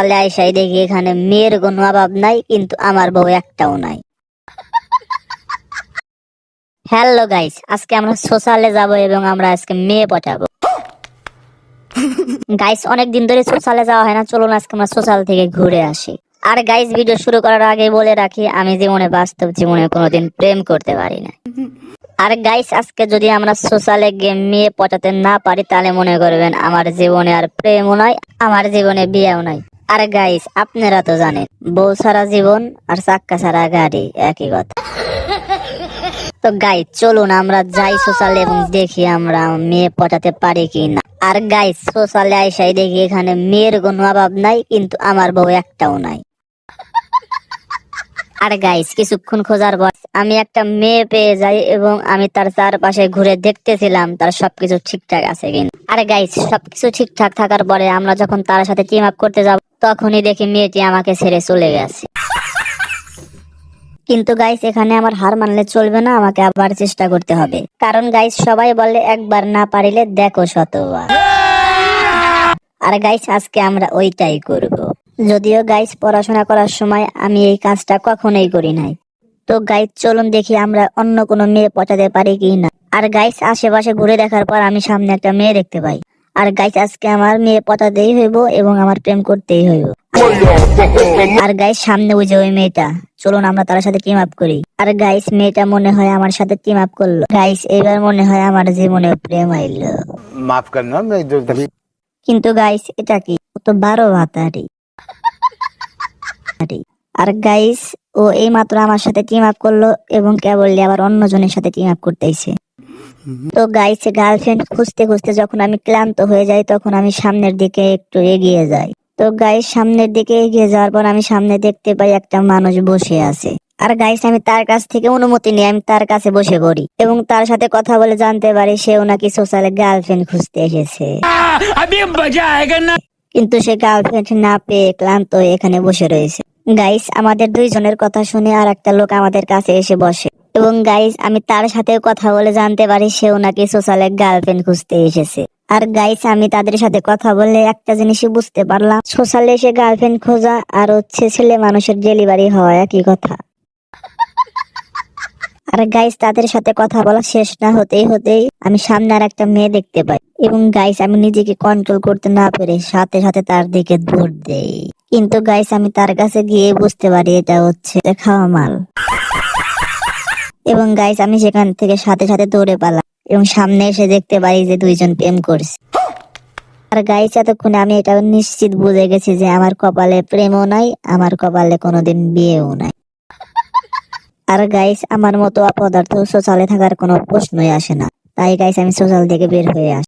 তাহলে আইসাই দেখি এখানে মেয়ের কোনো অভাব নাই, কিন্তু আমার বউ একটাও নাই। হ্যালো গাইস, আজকে আমরা সোশ্যালে যাব এবং আমরা আজকে মেয়ে পটাবো। গাইস অনেকদিন ধরে সোশ্যালে যাওয়া হয় না, চলুন আজকে আমরা সোশ্যাল থেকে ঘুরে আসি। আর গাইস ভিডিও শুরু করার আগে বলে রাখি, আমি বাস্তব জীবনে কোনোদিন প্রেম করতে পারি না। আর গাইস আজকে যদি আমরা সোশ্যালে গিয়ে মেয়ে পটাতে না পারি, তাহলে মনে করবেন আমার জীবনে আর প্রেমও নয়, আমার জীবনে বিয়েও নাই। আর গাইস আপনারা তো জানেন, বউ ছাড়া জীবন আর চাক্কা ছাড়া গাড়ি একই কথা। তো গাইস চলুন আমরা যাই সোশ্যালে এবং দেখি আমরা মেয়ে পটাতে পারি কি না। আর গাইস সোশ্যালে আইসাই দেখি এখানে মেয়ের কোনো অভাব নাই, কিন্তু আমার বউ একটাও নাই। আর গাইস কিছুক্ষণ খোঁজার পর আমি একটা মেয়ে পেয়ে যাই এবং আমি তার চারপাশে ঘুরে দেখতেছিলাম তার সবকিছু ঠিকঠাক আছে কিনা। আর গাইস সবকিছু ঠিকঠাক থাকার পরে আমরা যখন তার সাথে টিম আপ করতে যাব, তখনই দেখি মেয়েটি আমাকে ছেড়ে চলে গেছে। কিন্তু গাইস এখানে আমার হার মানলে চলবে না, আমাকে আবার চেষ্টা করতে হবে। কারণ গাইস সবাই বলে একবার না পারিলে দেখো শতবার। আর গাইস আজকে আমরা ওইটাই করব। যদিও গাইস পড়াশোনা করার সময় আমি এই কাজটা কখনোই করি নাই। তো গাইস চলুন দেখি আমরা অন্য কোনো মেয়ে পটাতে পারি কি না। আর গাইস আশেপাশে ঘুরে দেখার পর আমি সামনে একটা মেয়ে দেখতে পাই। আর গাইস আজকে আমার মেয়ে পটাতেই হইব এবং আমার প্রেম করতেই হইব। আর গাইস সামনে ওই যে ওই মেয়েটা, চলুন আমরা তার সাথে টিম আপ করি। আর গাইস মেয়েটা মনে হয় আমার সাথে টিম আপ করলো। গাইস এবার মনে হয় আমার জীবনে প্রেম আইলো। माफ करना मैं जो কিন্তু গাইস এটা কি, ও তো 12 ভাতারি। আর গাইস ও এই মাত্র আমার সাথে টিম আপ করলো এবং কেবল আবার অন্যজনের সাথে টিম আপ করতেইছে। তো গাইস গার্লফ্রেন্ড খুঁজতে খুঁজতে যখন আমি ক্লান্ত হয়ে যাই, তখন আমি সামনের দিকে একটু এগিয়ে যাই। তো গাইস সামনের দিকে এগিয়ে যাওয়ার পর আমি সামনে দেখতে পাই একটা মানুষ বসে আছে। আর গাইস আমি তার কাছ থেকে অনুমতি নিয়ে আমি তার কাছে বসে পড়ি এবং তার সাথে কথা বলে জানতে পারি সেও নাকি সোশ্যালে গার্লফ্রেন্ড খুঁজতে এসেছে। কিন্তু সে গার্লফ্রেন্ড না পেয়ে ক্লান্ত হয়ে এখানে বসে রয়েছে। গাইস আমাদের দুইজনের কথা শুনে আর একটা লোক আমাদের কাছে এসে বসে এবং গাইস আমি তার সাথে কথা বলে জানতে পারি সেও নাকি সোশ্যালে গার্লফ্রেন্ড খুঁজতে এসেছে। আর গাইস আমি তাদের সাথে কথা বলে একটা জিনিসই বুঝতে পারলাম, সোশ্যালে এসে গার্লফ্রেন্ড খোঁজা আর ছেলে মানুষের ডেলিভারি হওয়া একই কথা। আর গাইস তাদের সাথে কথা বলা শেষ না হতেই আমি সামনে আর একটা মেয়ে দেখতে পাই এবং গাইস আমি নিজেকে কন্ট্রোল করতে না পেরে সাথে সাথে তার দিকে দৌড় দেই। কিন্তু গাইস আমি তার কাছে গিয়ে বুঝতে পারি এটা হচ্ছে খাওয়া মাল। এবং গাইস আমি সেখান থেকে সাথে সাথে দৌড়ে পালাম এবং সামনে এসে দেখতে পাই যে দুইজন প্রেম করছে। আর গাইস এতক্ষণে আমি এটা নিশ্চিত বুঝে গেছি যে আমার কপালে প্রেমও নাই, আমার কপালে কোনোদিন বিয়েও নাই। আর গাইস আমার মতো অপদার্থ সোশ্যালে থাকার কোনো প্রশ্নই আসে না। তাই গাইস আমি সোশ্যাল থেকে বের হয়ে আসি।